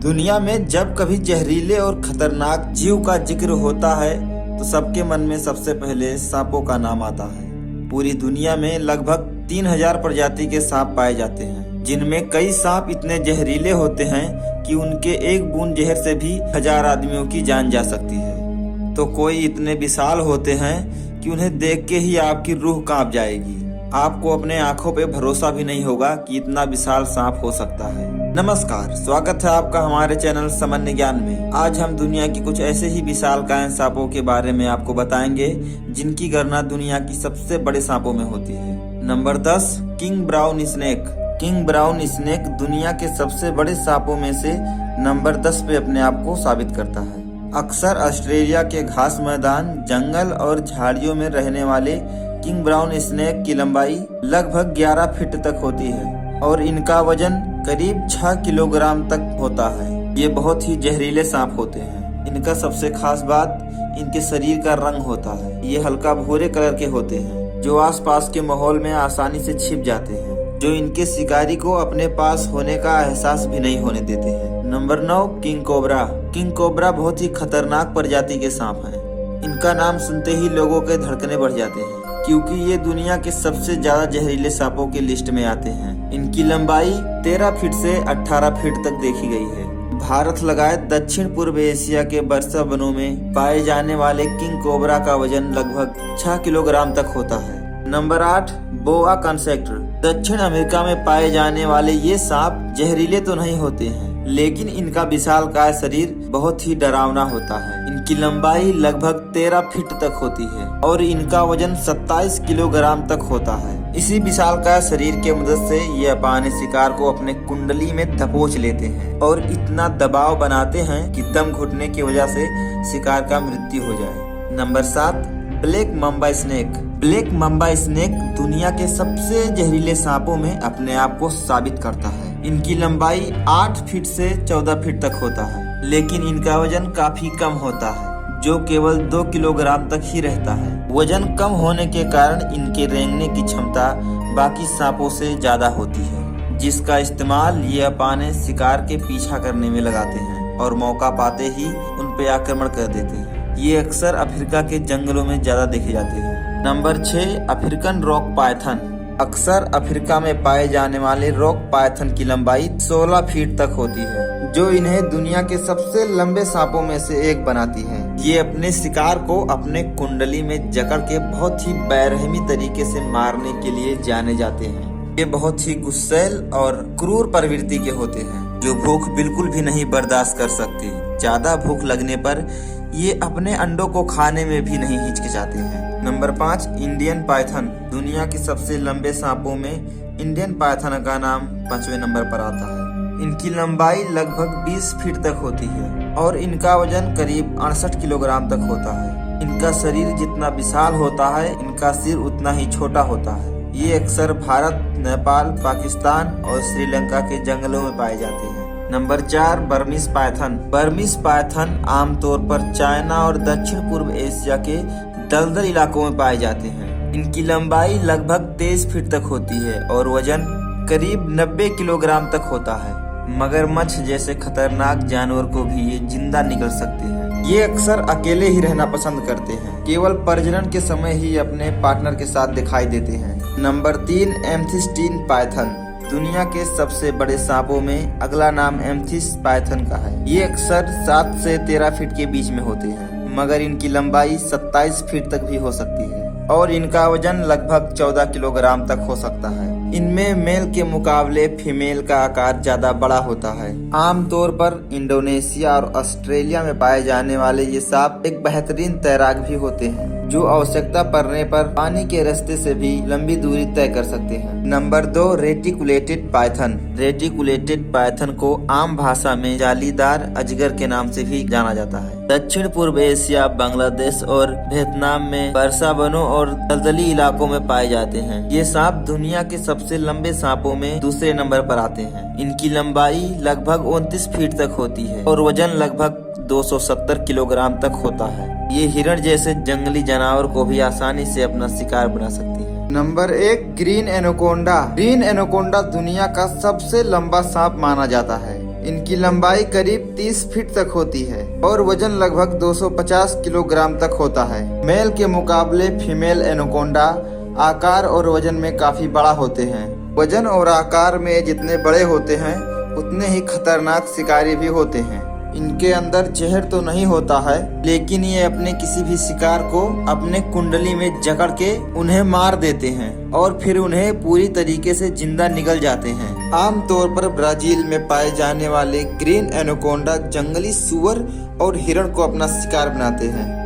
दुनिया में जब कभी जहरीले और खतरनाक जीव का जिक्र होता है तो सबके मन में सबसे पहले सांपों का नाम आता है। पूरी दुनिया में लगभग 3000 प्रजाति के सांप पाए जाते हैं, जिनमें कई सांप इतने जहरीले होते हैं कि उनके एक बूंद जहर से भी 1000 आदमियों की जान जा सकती है। तो कोई इतने विशाल होते हैं कि उन्हें देख के ही आपकी रूह कांप जाएगी। आपको अपने आंखों पे भरोसा भी नहीं होगा कि इतना विशाल सांप हो सकता है। नमस्कार, स्वागत है आपका हमारे चैनल सामान्य ज्ञान में। आज हम दुनिया की कुछ ऐसे ही विशालकाय सांपों के बारे में आपको बताएंगे जिनकी गणना दुनिया की सबसे बड़े सांपों में होती है। Number 10, king brown snake. King brown snake दुनिया के सबसे बड़े सांपों में से नंबर 10 पे अपने आप को साबित करता है। अक्सर ऑस्ट्रेलिया के घास मैदान, जंगल और झाड़ियों में रहने वाले किंग ब्राउन स्नेक की लंबाई लगभग 11 फीट तक होती है और इनका वजन करीब 6 किलोग्राम तक होता है। ये बहुत ही जहरीले सांप होते हैं। इनका सबसे खास बात इनके शरीर का रंग होता है। ये हल्का भूरे कलर के होते हैं जो आसपास के माहौल में आसानी से छिप जाते हैं, जो इनके शिकारी को अपने पास होने का एहसास भी नहीं होने देते हैं। Number 9, king cobra. King cobra बहुत ही खतरनाक प्रजाति के सांप हैं। इनका नाम सुनते ही लोगों के धड़कने बढ़ जाते हैं क्योंकि ये दुनिया के सबसे ज्यादा जहरीले सांपों की लिस्ट में आते हैं। इनकी लंबाई 13 फीट से 18 फीट तक देखी गई है। भारत लगाए दक्षिण पूर्व एशिया के वर्षा वनों में पाए जाने वाले किंग कोबरा का वजन लगभग 6 किलोग्राम तक होता है। नंबर 8, बोआ कंस्ट्रक्टर। दक्षिण अमेरिका में पाए जाने वाले ये सांप जहरीले तो नहीं होते हैं, लेकिन इनका विशालकाय शरीर बहुत ही डरावना होता है। इनकी लंबाई लगभग 13 फीट तक होती है और इनका वजन 27 किलोग्राम तक होता है। इसी विशालकाय शरीर के मदद से ये अपने शिकार को अपने कुंडली में दबोच लेते हैं और इतना दबाव बनाते हैं कि दम घुटने की वजह से शिकार का मृत्यु हो जाए। Number 7, black Mamba snake. Black Mamba snake दुनिया के सबसे जहरीले सांपों में अपने आप को साबित करता है। इनकी लंबाई 8 फीट से 14 फीट तक होता है, लेकिन इनका वजन काफी कम होता है जो केवल 2 किलोग्राम तक ही रहता है। वजन कम होने के कारण इनके रेंगने की क्षमता बाकी सांपों से ज्यादा होती है, जिसका इस्तेमाल ये अपने शिकार के पीछा करने में लगाते हैं और मौका पाते ही उन पे आक्रमण कर देते हैं। ये अक्सर अफ्रीका के जंगलों में ज्यादा देखे जाते हैं। Number 6, African rock Python. अक्सर अफ्रीका में पाए जाने वाले रॉक पायथन की लंबाई 16 फीट तक होती है, जो इन्हें दुनिया के सबसे लंबे सांपों में से एक बनाती है। ये अपने शिकार को अपने कुंडली में जकड़ के बहुत ही बेरहमी तरीके से मारने के लिए जाने जाते हैं। ये बहुत ही गुस्सैल और क्रूर प्रवृत्ति के होते हैं, जो भूख बिल्कुल भी नहीं बर्दाश्त कर सकते। ज्यादा भूख लगने पर ये अपने अंडों को खाने में भी नहीं हिचकिचाते हैं। Number 5, Indian Python. दुनिया के सबसे लंबे सांपों में इंडियन पाइथन का नाम 5वें नंबर पर आता है। इनकी लंबाई लगभग 20 फीट तक होती है और इनका वजन करीब 68 किलोग्राम तक होता है। इनका शरीर जितना विशाल होता है, इनका सिर उतना ही छोटा होता है। ये अक्सर भारत, नेपाल, पाकिस्तान और श्रीलंका के जंगलों में पाए जाते हैं। Number 4, Burmese Python. Burmese Python आमतौर पर चाइना और दक्षिण पूर्व एशिया के दलदल इलाकों में पाए जाते हैं। इनकी लंबाई लगभग 23 फीट तक होती है और वजन करीब 90 किलोग्राम तक होता है। मगरमच्छ जैसे खतरनाक जानवर को भी ये जिंदा निगल सकते हैं। ये अक्सर अकेले ही रहना पसंद करते हैं, केवल प्रजनन के समय ही अपने पार्टनर के साथ दिखाई देते हैं। Number 3, amethystine python. दुनिया के सबसे बड़े सांपों में अगला नाम एम्फिस पाइथन का है। ये अक्सर 7 से 13 फीट के बीच में होते हैं, मगर इनकी लंबाई 27 फीट तक भी हो सकती है और इनका वजन लगभग 14 किलोग्राम तक हो सकता है। इनमें मेल के मुकाबले फीमेल का आकार ज्यादा बड़ा होता है। आमतौर पर इंडोनेशिया और ऑस्ट्रेलिया में पाए जाने वाले ये सांप एक बेहतरीन तैराक भी होते हैं, जो आवश्यकता पड़ने पर पानी के रास्ते से भी लंबी दूरी तय कर सकते हैं। Number 2, reticulated Python. Reticulated Python को आम भाषा में जालीदार अजगर के नाम से भी जाना जाता है। दक्षिण पूर्व एशिया, बांग्लादेश और वियतनाम में वर्षा वनों और दलदली इलाकों में पाए जाते हैं। ये सांप दुनिया के सबसे लंबे सांपों में दूसरे नंबर पर आते हैं। इनकी लंबाई लगभग 29 फीट तक होती है और वजन लगभग 270 किलोग्राम तक होता है। ये हिरण जैसे जंगली जानवर को भी आसानी से अपना शिकार बना सकती है। Number 1, green anaconda. Green anaconda दुनिया का सबसे लंबा सांप माना जाता है। इनकी लंबाई करीब 30 फीट तक होती है और वजन लगभग 250 किलोग्राम तक होता है। मेल के मुकाबले फीमेल एनाकोंडा आकार और वजन में काफी बड़ा होते हैं। वजन और आकार में जितने बड़े होते हैं उतने ही खतरनाक शिकारी भी होते हैं। इनके अंदर जहर तो नहीं होता है, लेकिन ये अपने किसी भी शिकार को अपने कुंडली में जकड़ के उन्हें मार देते हैं और फिर उन्हें पूरी तरीके से जिंदा निगल जाते हैं। आमतौर पर ब्राजील में पाए जाने वाले ग्रीन एनाकोंडा जंगली सूअर और हिरण को अपना शिकार बनाते हैं।